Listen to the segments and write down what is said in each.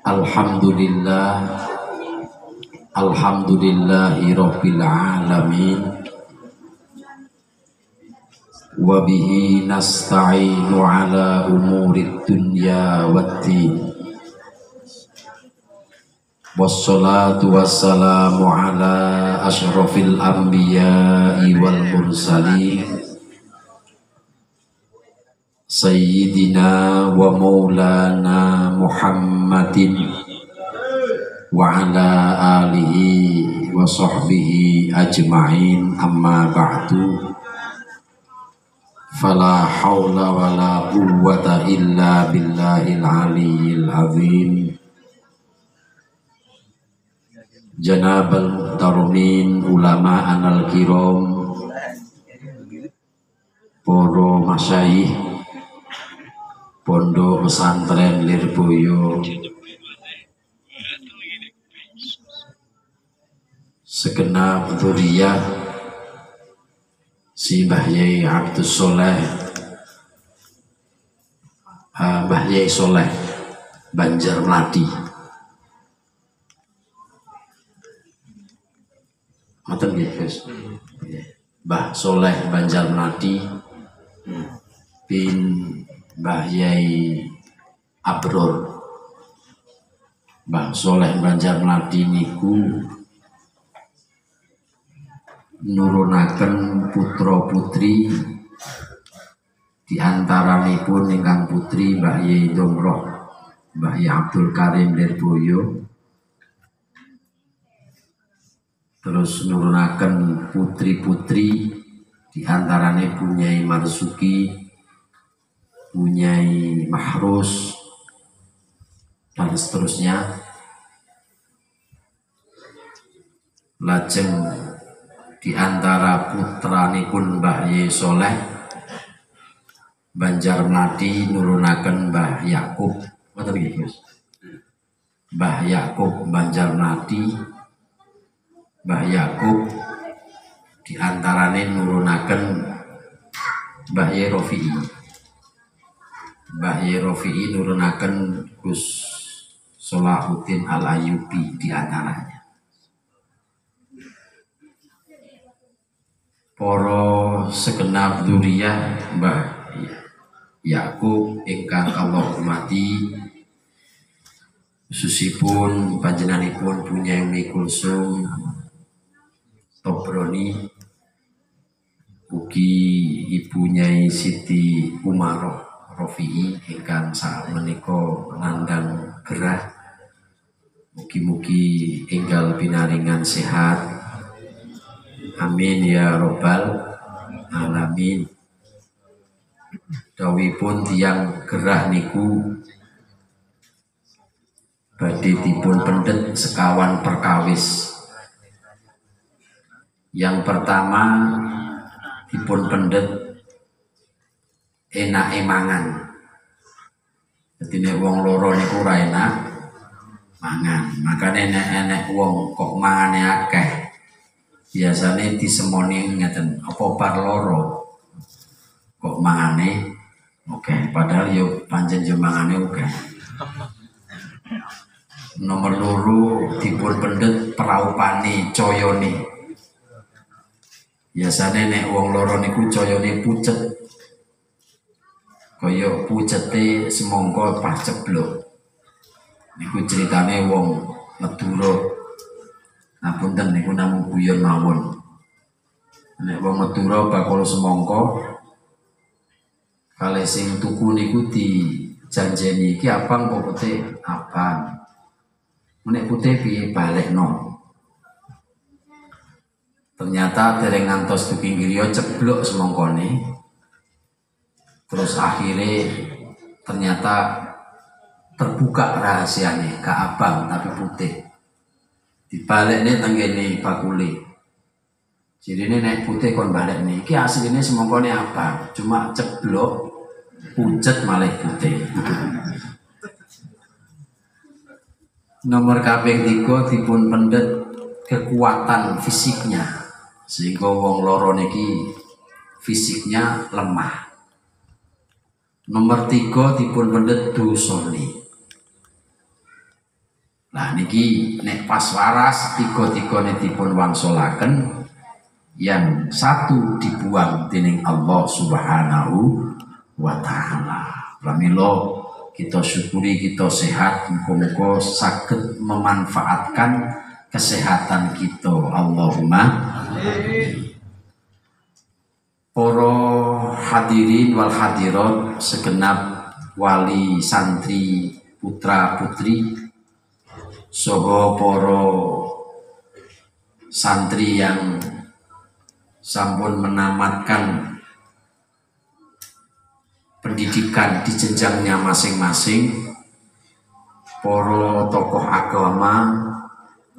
Alhamdulillah, alhamdulillahi rabbil alamin, wa bihi nasta'inu ala umurid dunya waddin, wassalatu wassalamu ala asyrafil anbiya'i wal mursalin, Sayyidina wa maulana Muhammadin wa ala alihi wa sahbihi ajma'in, amma ba'du. Fala hawla wa la quwwata illa billahil aliyyil azim. Janabal muhtarumin ulama anal kiram, poro masyayikh Pondok Pesantren Lirboyo, segenap dzurriyyah si Mbah Yai Abdus Soleh, Mbah Yai Soleh Banjarmladi. Ngoten nggih, Gus. Mbah Soleh Banjarmladi bin Mbah Yai Abror. Mbah Soleh Banjarmladi niku nurunaken putra putri, diantaranipun ingkang putri Mbah Yai Domroh, Mbah Yai Abdul Karim Lirboyo. Terus nurunaken putri-putri, diantarane Bunyai Marzuki, Bunyai Mahrus, dan seterusnya. Lajeng diantara putranipun Mbah Yai Soleh Banjarmladi nurunaken Mbah Yakub, Mbah Yakub Banjarmladi, Mbah Yakub diantarane nurunaken Mbah Yai Rofi'i. Mbah Yai Rofi'i nurunaken Gus Solahuddin Al-Ayyubi diantaranya. Para segenap dzurriyyah Mbah Yakub ingkang Allah hormati, khususipun panjenenganipun Bunyai Umi Kulsum Tobroni, ugi Ibu Nyai Siti Umaroh Rofi'i ingkang sakmenika nandhang gerah. Mugi-mugi enggal pinaringan sehat, amin ya robbal alamin. Dawuhipun tiyang gerah niku badhe dipun pendet sekawan perkawis. Yang pertama dipun pendet enake mangan. Dadi nek wong loro niku ora enak mangan. Makane nek enek wong kok mangane akeh, biasane disemoni ngeten, apa bar loro kok mangane oke, padahal yo pancen yo mangane oke. Nomor loro dipun pendet praupane cayane. Biasane nek wong loro niku cayane pucet, kaya pucete semangka pas ceblok. Niku ceritane wong Madura. Ngapunten niku namung guyon mawon. Nek wong Madura bakul semangka, kalih sing tuku niku dijanjeni iki abang kok putih, abang. Nek putih piye balekno. Ternyata dereng ngantos dugi griya ceblok semangkane. Terus akhirnya ternyata terbuka rahasianya, gak abang tapi putih. Dibalekne tenggene bakule. Jadi ini naik putih kon balekne. Iki asline semangkane abang, cuma ceblok pucet malah putih. Nomor kaping 3 dipun pendet kekuatan fisiknya, sehingga wong loro niki fisiknya lemah. Nomor 3 dipun pendet dosane. Nah niki nek pas waras tiga-tigane dipun wangsulaken, yang satu dibuang dening Allah Subhanahu wa taala. Pramila kita syukuri kita sehat, muga-muga saged memanfaatkan kesehatan kita. Allahumma amin. Para hadirin wal hadirat segenap wali santri putra putri saha para santri yang sampun menamatkan pendidikan di jenjangnya masing-masing, para tokoh agama,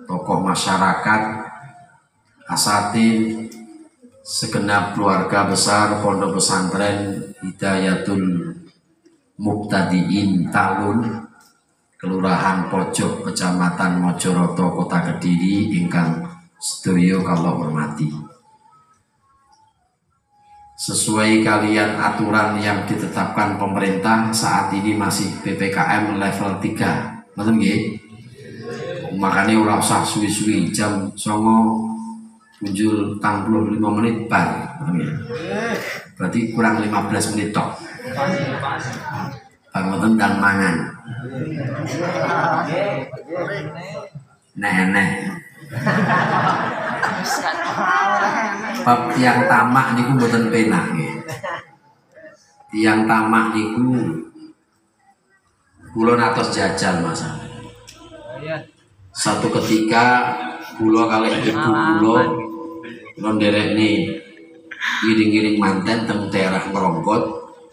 tokoh masyarakat, asatidz, segenap keluarga besar Pondok Pesantren Hidayatul Mubtadiin Talun, Kelurahan Pojok, Kecamatan Mojoroto, Kota Kediri, ingkang sedaya kula hormati. Sesuai kalian aturan yang ditetapkan pemerintah, saat ini masih PPKM level 3. Betul nggih? Makanya ora usah suwi-suwi, jam 09.00 punjul 45 menit bar. Berarti kurang 15 menit tok. Bangun dan mangan. Nah. Bab tiang tamak niku mboten penak nggih. Tiang tamak niku kula natos jajal Mas. Satu ketika kula kalih ibu kula nderekne iring-iring manten teng daerah Ngronggot,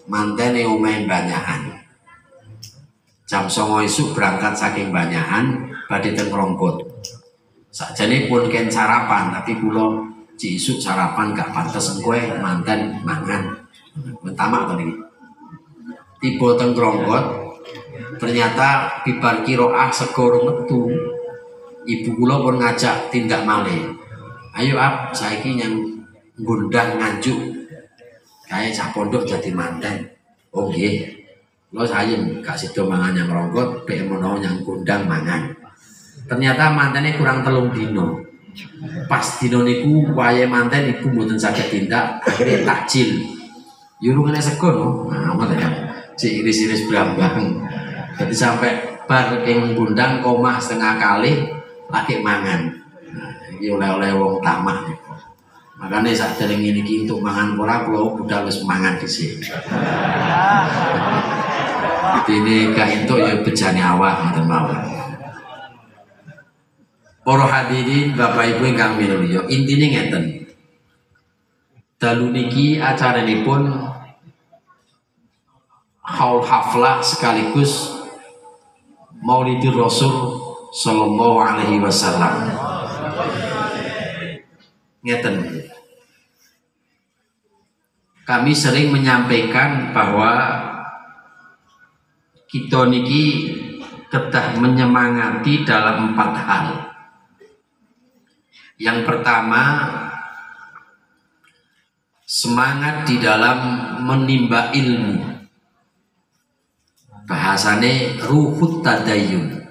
mantene omahe Banyahan. Jam 09.00 esuk berangkat saking Banyahan badhe teng Ngronggot. Sakjane pun ken sarapan, tapi kula ci isuk sarapan gak pantes engko manten mangan. Mentamak to niki. Tiba teng Ngronggot, ternyata bibar kiroah sego metu. Ibu kula pun ngajak tindak malih. Ayo ab, saiki yang ngundang nganjuk. Kae cah pondok jadi manten. Oh nggih. Kula sayen gak sida mangan yang Ngronggot, pek menawa yang ngundang mangan. Ternyata mantene kurang 3 dino. Pas dino niku wayahe manten ibu mboten saged tindak, akhirnya takjil. Yurungane sego no. Nah, ngoten ya. Si iris-iris brambang. Jadi sampai bar ing ngundang komah setengah kali lagi mangan. Nah, ini oleh-oleh wong tamak niku. Makane sak dereng niki untuk mangan ora kula budal wis mangan dhisik. Dene gak entuk ya bejane awak ngoten mawon. Para hadirin Bapak Ibu ingkang minulya, intine ngeten. Dalu niki acaranipun haul haflah sekaligus Maulidur Rasul Sallallahu Alaihi Wasallam. Ngeten, kami sering menyampaikan bahwa kita niki kedah menyemangati dalam 4 hal. Yang pertama, semangat di dalam menimba ilmu. Bahasane ruhut tadayyun.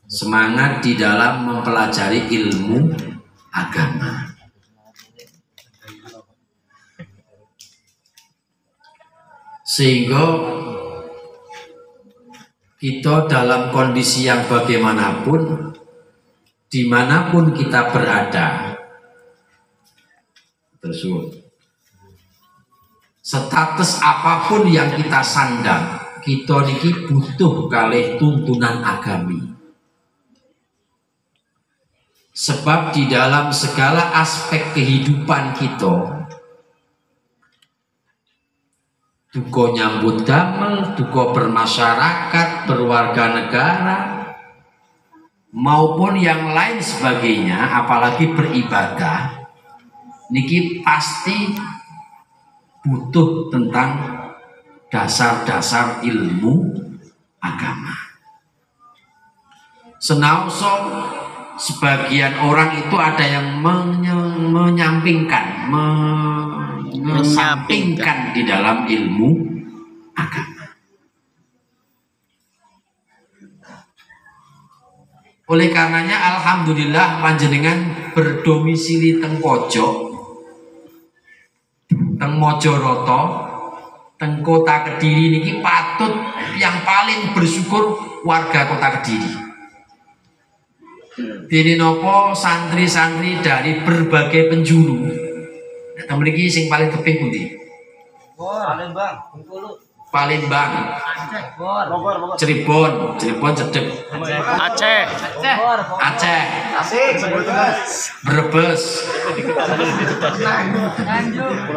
Semangat di dalam mempelajari ilmu agama. Sehingga kita dalam kondisi yang bagaimanapun, dimanapun kita berada, status apapun yang kita sandang, kita niki butuh kalih tuntunan agami. Sebab di dalam segala aspek kehidupan kita, duka nyambut damel, duka bermasyarakat, berwarga negara, maupun yang lain sebagainya, apalagi beribadah, niki pasti butuh tentang dasar-dasar ilmu agama. Senaoso sebagian orang itu ada yang menyampingkan di dalam ilmu agama. Oleh karenanya alhamdulillah panjenengan berdomisili teng pojok, teng Mojoroto, teng kota Kediri niki patut yang paling bersyukur warga kota Kediri. Dene nopo santri-santri dari berbagai penjuru. Nah, mriki sing paling tepih pundi? Palembang, Bengkulu, Palembang, Bogor, Cirebon cedek, Aceh, Aceh, Tasik, Brebes,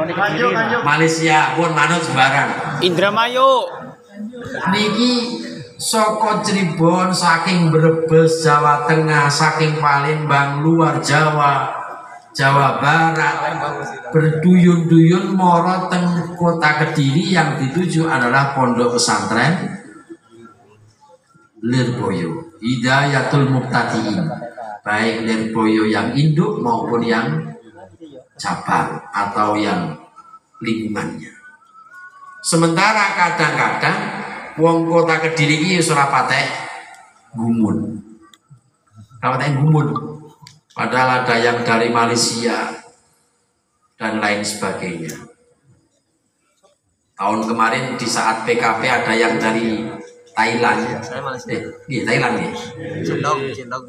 Nganjuk, Malaysia, pun manut sembarang. Indramayu, Niki saka Cirebon, saking Brebes, Jawa Tengah, saking Palembang, luar Jawa, Jawa Barat, berduyun-duyun moro teng kota Kediri. Yang dituju adalah pondok pesantren Lirboyo Hidayatul Muqtadiin, baik Lirboyo yang induk maupun yang cabang atau yang lingkungannya. Sementara kadang-kadang wong kota Kediri iki ora patek gumun. Patek gumun. Padahal ada yang dari Malaysia dan lain sebagainya. Tahun kemarin di saat PKP ada yang dari Thailand. Thailand nih.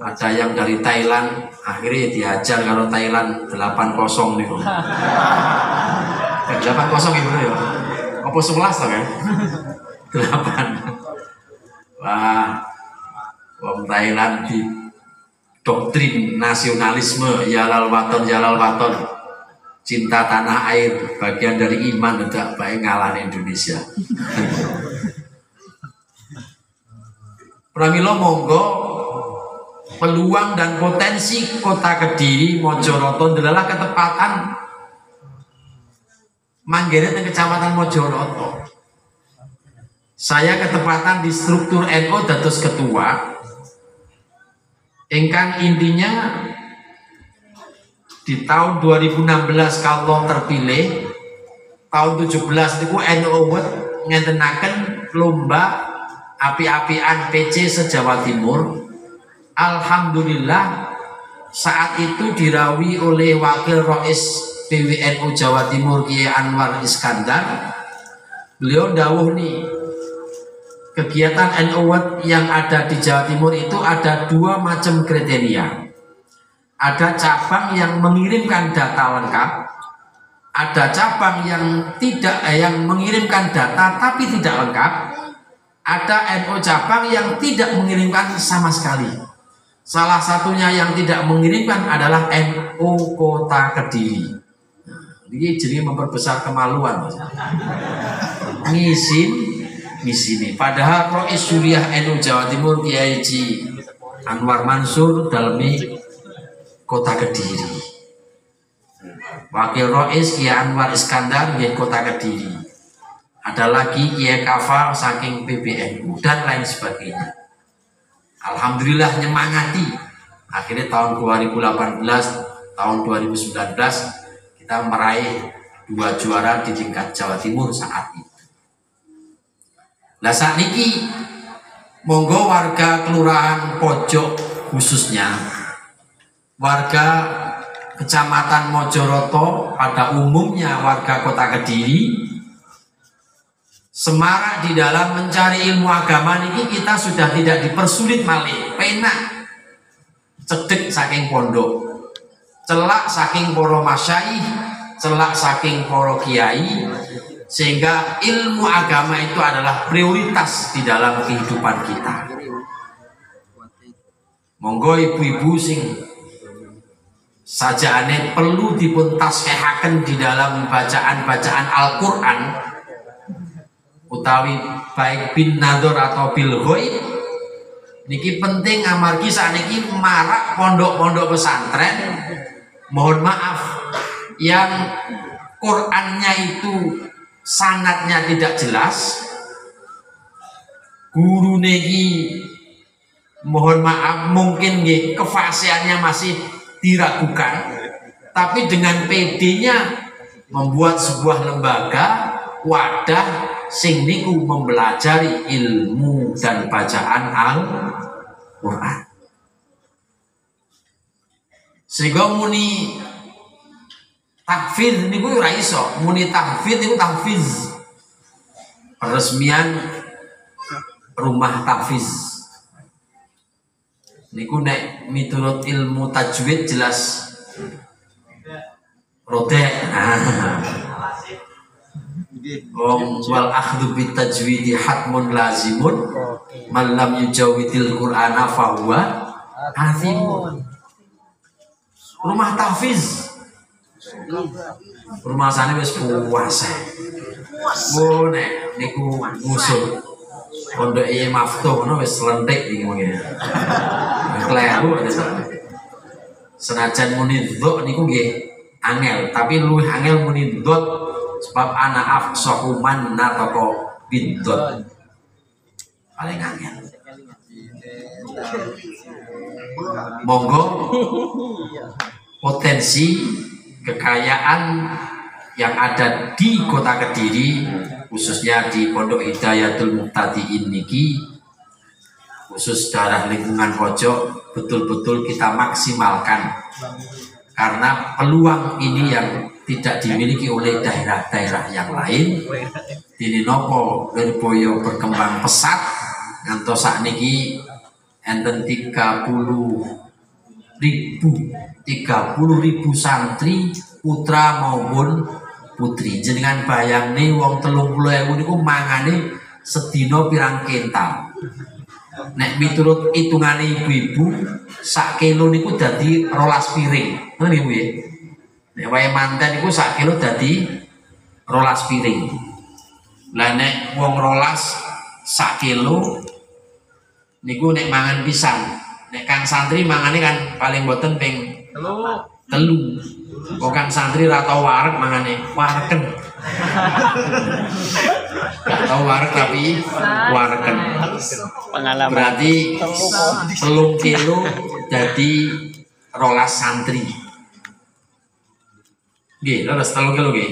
Ada yang dari Thailand, akhirnya diajar kalau Thailand 8-0 nih. 8-0 gimana ya? Apa 11 toh kan? 8. Wah, wong Thailand di doktrin nasionalisme, yalal waton, cinta tanah air, bagian dari iman, tidak baik ngalah Indonesia. Pramila monggo peluang dan potensi kota Kediri, Mojoroto adalah ketepatan manggere teng kecamatan Mojoroto. Saya ketepatan di struktur NU dados ketua. Ingkang intinya di tahun 2016 kalau terpilih, tahun 17 niku NU ngentenaken lomba api-apian PC se-Jawa Timur. Alhamdulillah saat itu dirawi oleh Wakil Rois PWNU Jawa Timur Kiai Anwar Iskandar. Beliau dawuh nih, kegiatan NU yang ada di Jawa Timur itu ada dua macam kriteria. Ada cabang yang mengirimkan data lengkap, ada cabang yang tidak yang mengirimkan data tapi tidak lengkap, ada NU cabang yang tidak mengirimkan sama sekali. Salah satunya yang tidak mengirimkan adalah NU Kota Kediri. Ini jadi memperbesar kemaluan. Di sini. Padahal Rois Suriah NU Jawa Timur Kiai Haji Anwar Mansur dalemi Kota Kediri. Wakil Rois Kiai Anwar Iskandar di Kota Kediri. Ada lagi Kiai Kafal saking PBNU dan lain sebagainya. Alhamdulillah nyemangati. Akhirnya tahun 2018, tahun 2019 kita meraih 2 juara di tingkat Jawa Timur saat itu. Lah saat niki monggo warga Kelurahan Pojok, khususnya warga Kecamatan Mojoroto, pada umumnya warga Kota Kediri, semarak di dalam mencari ilmu agama niki kita sudah tidak dipersulit malih, penak cedek saking pondok, celak saking para masyaikh, celak saking para kiai, sehingga ilmu agama itu adalah prioritas di dalam kehidupan kita. Monggo ibu-ibu sing sajane perlu dipun tashehaken di dalam bacaan-bacaan Al-Qur'an utawi baik bin nador atau bil ghaib niki penting amargi sakniki marak pondok-pondok pesantren, mohon maaf, yang Qur'annya itu sanadnya tidak jelas, guru niki mohon maaf mungkin nggih kefasihannya masih diragukan, tapi dengan PD-nya membuat sebuah lembaga wadah sing niku mempelajari ilmu dan bacaan Al-Qur'an. Sehingga muni tahfidz niku ora iso. Muni tahfidz niku tahfiz. Peresmian rumah tahfiz. Niku nek miturut ilmu tajwid jelas rodek. Wal akhdhu bit tajwidi hatmun lazimun man lam yujawidil qur'ana fa huwa athimun. Rumah tahfiz. Rumah sana wis puasa. Nek niku musuh. Pondok Maftuh ngono wis lentik iki mungkin. Kleru senajan muni dzok niku nggih angel, tapi luwih angel muni dzot sebab ana afsahu man nataqo bidzot. Paling angel. Monggo potensi kekayaan yang ada di Kota Kediri, khususnya di Pondok Hidayatul Muqtadiin niki, khusus daerah lingkungan pojok, betul-betul kita maksimalkan karena peluang ini yang tidak dimiliki oleh daerah-daerah yang lain. Dini nopo Lirboyo berkembang pesat ngantos sakniki enten 30.000 santri putra maupun putri. Jenengan bayang nih wong 30.000 niku mangane sedina pirang kental. Nek miturut hitungane ibu-ibu sak kilo niku dadi 12 piring. Ngono nggih Bu ya. Nek wae manten niku sak kilo dadi 12 piring. Lah nek wong 12 sak kilo niku nek mangan pisan. Nek kang santri mangane kan paling boten ping telu. Kok kang santri ra tau wareg mangane wareken. Gak tau wareg tapi wareken. Pengalaman. Berarti 3 kilo jadi 12 santri. Nggih, leres 3 kilo nggih.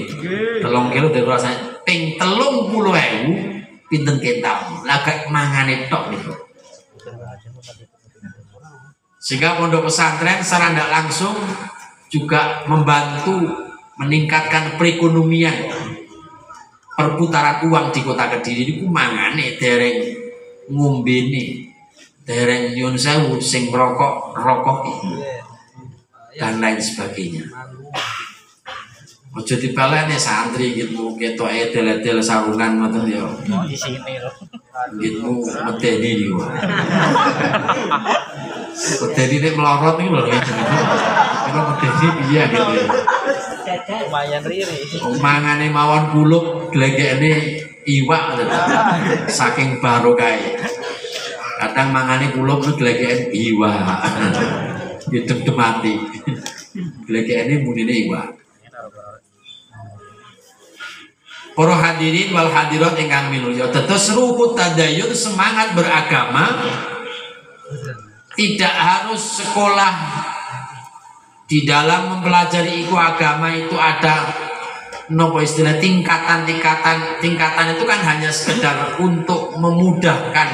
3 kilo dari 12 santri. Ping 30.000 pinten kental. Lah gak mangane tok niku. Sehingga pondok pesantren secara tidak langsung juga membantu meningkatkan perekonomian perputaran uang di Kota Kediri ini mangane dereng ngombene dereng nyun sewu sing rokok dan lain sebagainya. Ojo dipelene santri gitu ketoke del-del sarungan ngoten ya. Di sini loh. Gitu medeni iki wae. Medeni nek melorot iki lho ya. Kira medeni piye gitu. Lumayan riri. Mangane mawon kuluk glegekne iwak gitu. Saking barokahe. Kadang mangane kuluk ku glegeken iwak. Dem mati. Glegekne munine iwak. Para hadirin wal hadirat ingkang minulya, tetes ruhut tadayun semangat beragama tidak harus sekolah. Di dalam mempelajari agama itu ada nopo istilah tingkatan itu kan hanya sekedar untuk memudahkan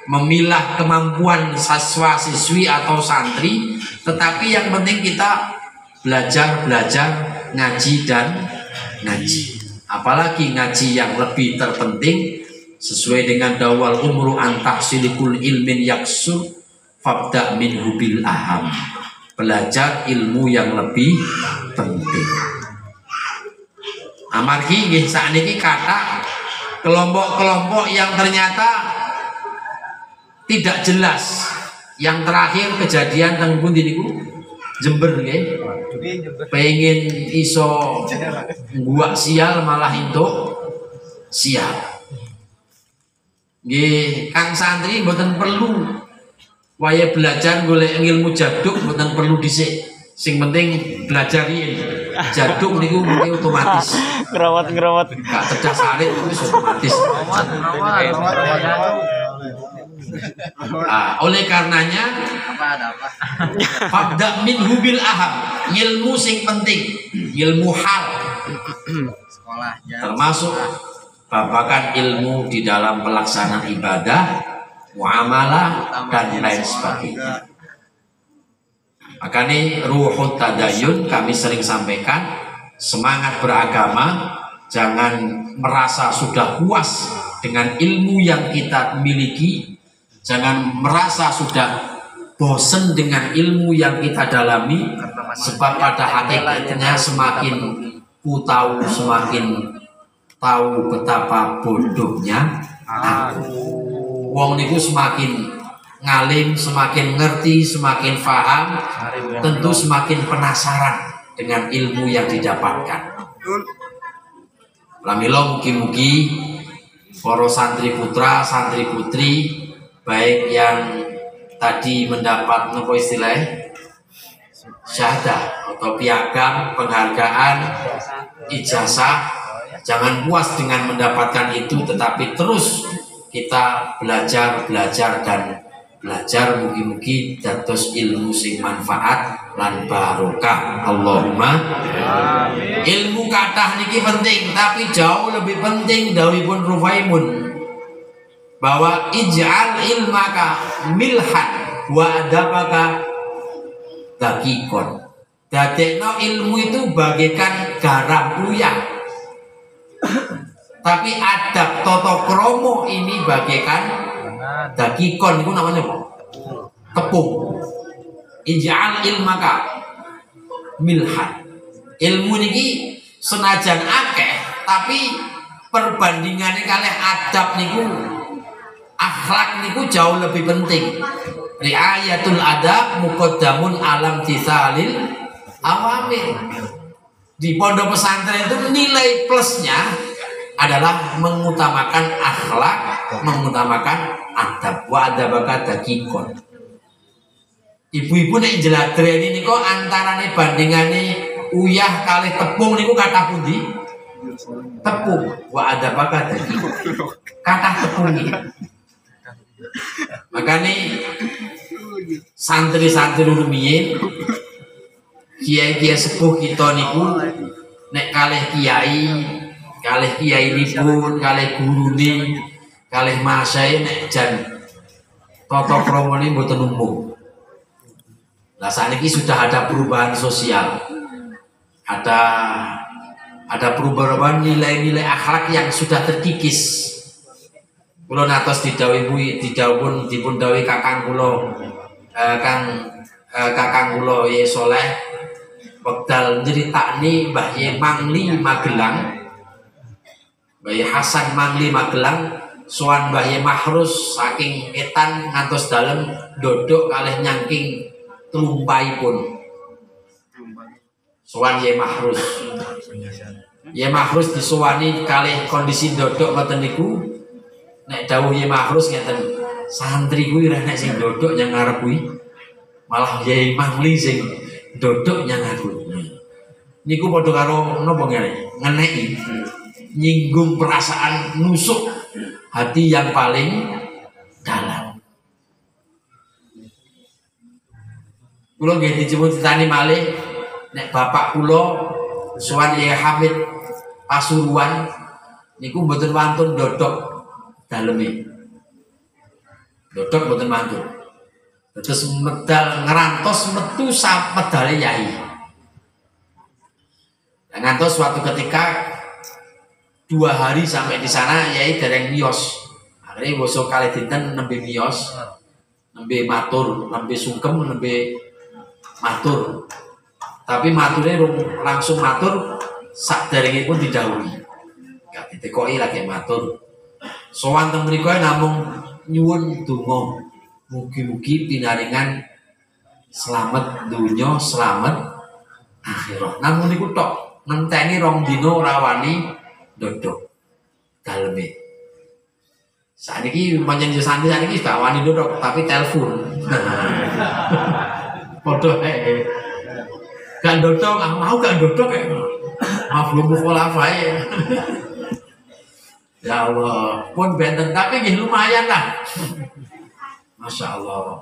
memilah kemampuan siswa-siswi atau santri, tetapi yang penting kita belajar ngaji dan ngaji. Apalagi ngaji yang lebih terpenting sesuai dengan dawal umru antahsilikul ilmin yaksur fabda minhu bil aham. Belajar ilmu yang lebih penting. Amargi nggih sakniki kata kelompok-kelompok yang ternyata tidak jelas. Yang terakhir kejadian teng pundi niku? Jember nggih. Pengen iso buat sial malah entuk sial. Nggih, Kang santri mboten perlu waya belajar golek ilmu jaduk mboten perlu dhisik. Sing penting belajari jaduk niku mungkin otomatis. Ngerawat. Gak cerdas saleh wis otomatis. Oleh karenanya fabda minhu bil aham, ilmu sing penting, ilmu hal sekolah termasuk babakan ilmu di dalam pelaksanaan ibadah, muamalah dan lain sebagainya. Makanya ruhut tadayun kami sering sampaikan, semangat beragama, jangan merasa sudah puas dengan ilmu yang kita miliki, jangan merasa sudah bosan dengan ilmu yang kita dalami, sebab pada hakikatnya semakin ku tahu semakin tahu betapa bodohnya aku. Wong niku semakin ngalim, semakin ngerti, semakin paham, tentu semakin penasaran dengan ilmu yang didapatkan. Lamilo mugi-mugi para santri putra, santri putri, baik yang tadi mendapat apa istilahnya syahadah atau piagam, penghargaan, ijazah, jangan puas dengan mendapatkan itu, tetapi terus kita belajar dan belajar, mugi-mugi dados ilmu sing manfaat lan barokah. Allahumma amin. Ilmu kathah niki penting, tapi jauh lebih penting dawuhipun Rufaimun bahwa ij'al ilmaka milhan wa adabaka dakikon. Dadekno ilmu itu bagaikan garam uyah, tapi adab tata krama ini bagaikan dakikon. Itu namanya apa? Tepung. Ij'al ilmaka milhan. Ilmu niki senajan akeh, tapi perbandingannya kalih adab niku, akhlak niku jauh lebih penting. Riayatul adab muqaddamun alam tisalil awamir. Di pondok pesantren itu nilai plusnya adalah mengutamakan akhlak, mengutamakan adab. Wa adabaka dakikon. Ibu-ibu nek jeladreni niku antarane bandingane uyah kalih tepung niku kathah pundi? Tepung. Wa adabaka dakikon. Kathah tepung iki. Makanya santri-santri rumiyin, kiai-kiai sepuh kita niku nek kalih kiai nipun, kalih gurune, kalih masyae nek jan tata kramane mboten umum. Lah saniki sudah ada perubahan sosial. Ada perubahan nilai-nilai akhlak yang sudah terkikis. Kula natos didhawuhipun dipun dawuhi kakang kula kakang kula Ye Soleh wekdal nyritakni Mbah Ye Mangli Magelang, Mbah Ye Hasan Mangli Magelang sowan Mbah Ye Mahrus saking etan ngantos dalem ndodok kalih nyangking tlumpahipun. Sowan Ye Mahrus. Ye Mahrus disowani kalih kondisi ndodok ngoten niku. Nek dawuh Ye Mahrus ngeten, santri kuwi ora nek sing ndodok nyang ngarep kuwi, malah Ye Mangli sing ndodok nyang aku. Niku padha karo napa ngene? Ngeneki, nyinggung perasaan, nusuk hati yang paling dalam. Kula nggih diciputani malih nek bapak kula sowan Ye Hamid Pasuruan niku mboten wantun ndodok daleme. Ndodok mboten wantun. Terus medal ngerantos metu medale yai. Dan ngantos suatu ketika 2 hari sampai di sana yai dereng miyos. Akhirnya bosok kali dinten nembe miyos, nembe matur, nembe sungkem, nembe matur. Tapi maturnya langsung matur sak derengipun didhawuhi. Gak ditekoki lagi matur. Sowan teng mriku namung nyuwun donga mugi-mugi pinaringan selamat dunya, selamat akhirat. Namun niku tok, ngenteni 2 dina ora wani ndodok daleme. Saniki pancen santri saniki gak wani ndodok tapi telepon. Padha ae. Gak ndodok, mau gak ndodok kek. Mabuk khulafae. Ya Allah, pun benten tapi nggih lumayan lah. Masya Allah.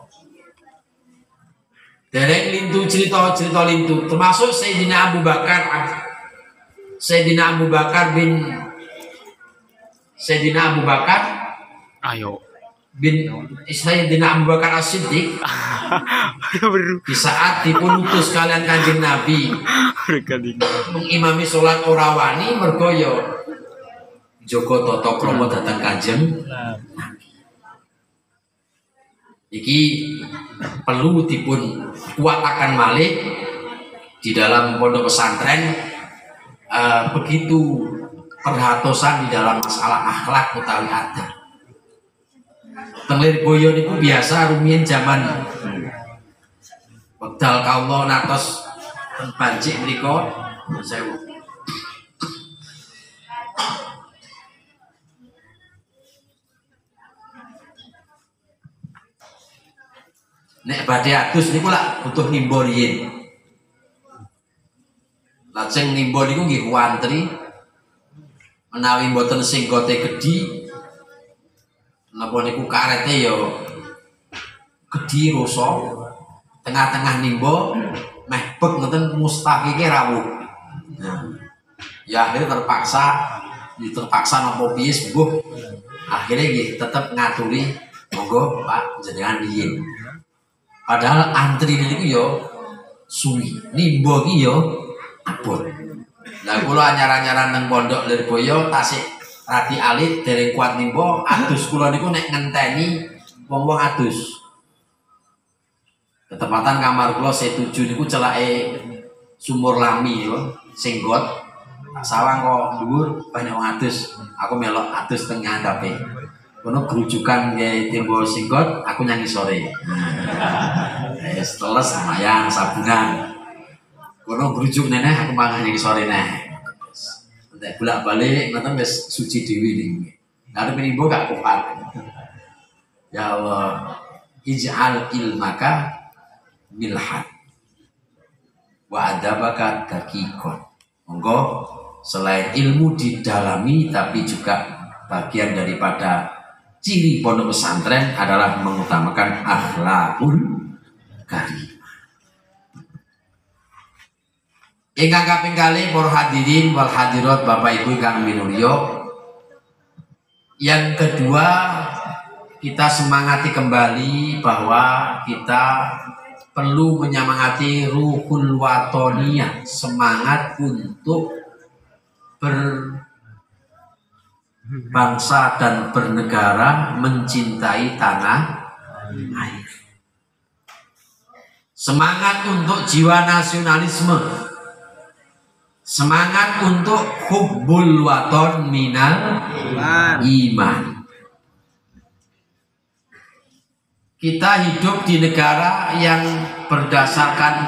Dereng lintu cerita lintu, termasuk Sayyidina Abu Bakar. Ayo. bin Sayyidina Abu Bakar As-Siddiq di saat dipunutus kalian Kanjeng Nabi mengimami sholat ora wani mergo yo Joko Toto Kromo datang Kanjeng iki perlu dipun kuatakan malih di dalam pondok pesantren. Begitu perhatosan di dalam masalah akhlak utawi adat. Tenglir boyo niku biasa rumiyin zaman wekdal kawula natos banjik mriku sewu. Nek badhe adus niku lak butuh nimba riyin. Lajeng nimba niku nggih wantri menawi mboten singgote gedhi napa niku karete ya gedhi rasa tengah-tengah nimba meh bek ngoten mustaqike rawuh. Nah, ya akhirnya terpaksa napa piye sembuh. Akhirnya nggih tetep ngaturi monggo Pak jenengan riyin. Padahal antri niku ya suwi, nimba ki ya abot. Lah kula anyar-anyaran nang pondok Lirboyo tasik radi alit dereng kuat nimba, adus kula niku nek ngenteni wong-wong adus. Ketepatan kamar kula C7 niku celake sumur lami yo, singgot. Sawang kok dhuwur banyak wong adus. Aku melok adus teng ngandape. Kono grujukan nggih timbo singgot, aku nyanyi sore. Wis teles lumayan sabunan. Kono grujuk neneh aku malah nyanyi sore neh. Nek bolak-balik ngoten wis suci dhewe niki. Arep nimbo gak kuat. Ya Allah, ij'al ilmaka milhan wa adabaka dakikon. Monggo selain ilmu didalami tapi juga bagian daripada ciri pondok pesantren adalah mengutamakan akhlakul karimah. Ingkang kaping kalih para hadirin wal hadirat Bapak Ibu ingkang minulya. Yang kedua, kita semangati kembali bahwa kita perlu menyemangati ruhul watoniyah, semangat untuk berbangsa dan bernegara, mencintai tanah air. Semangat untuk jiwa nasionalisme, semangat untuk hubbul waton minal iman. Kita hidup di negara yang berdasarkan